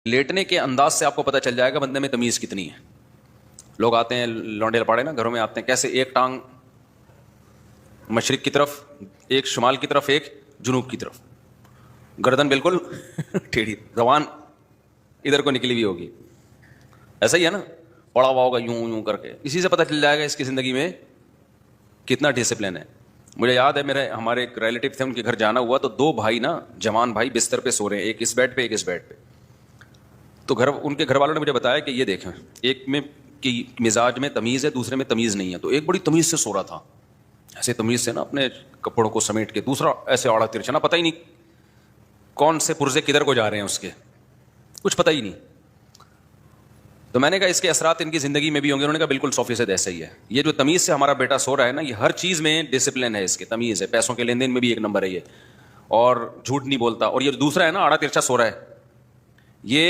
لیٹنے کے انداز سے آپ کو پتہ چل جائے گا بندے میں تمیز کتنی ہے. لوگ آتے ہیں لونڈے لپاڑے نا گھروں میں آتے ہیں, کیسے ایک ٹانگ مشرق کی طرف, ایک شمال کی طرف, ایک جنوب کی طرف, گردن بالکل ٹیڑھی, زبان ادھر کو نکلی ہوئی ہوگی, ایسا ہی ہے نا, پڑا ہوا ہوگا یوں یوں کر کے. اسی سے پتہ چل جائے گا اس کی زندگی میں کتنا ڈسپلن ہے. مجھے یاد ہے ہمارے ایک ریلیٹیو تھے, ان کے گھر جانا ہوا تو دو بھائی نا, جوان بھائی بستر پہ سو رہے ہیں, ایک اس بیڈ پہ ایک اس بیڈ پہ. تو ان کے گھر والوں نے مجھے بتایا کہ یہ دیکھیں, ایک میں کی مزاج میں تمیز ہے, دوسرے میں تمیز نہیں ہے. تو ایک بڑی تمیز سے سو رہا تھا, ایسے تمیز سے نا اپنے کپڑوں کو سمیٹ کے, دوسرا ایسے آڑا ترچھا, نا پتہ ہی نہیں کون سے پرزے کدھر کو جا رہے ہیں اس کے, کچھ پتہ ہی نہیں. تو میں نے کہا اس کے اثرات ان کی زندگی میں بھی ہوں گے. انہوں نے کہا بالکل 100% ایسا ہی ہے. یہ جو تمیز سے ہمارا بیٹا سو رہا ہے نا, یہ ہر چیز میں ڈسپلن ہے, اس کے تمیز ہے, پیسوں کے لین دین میں بھی ایک نمبر ہے یہ, اور جھوٹ نہیں بولتا. اور یہ دوسرا ہے نا آڑا ترچھا سو رہا ہے, یہ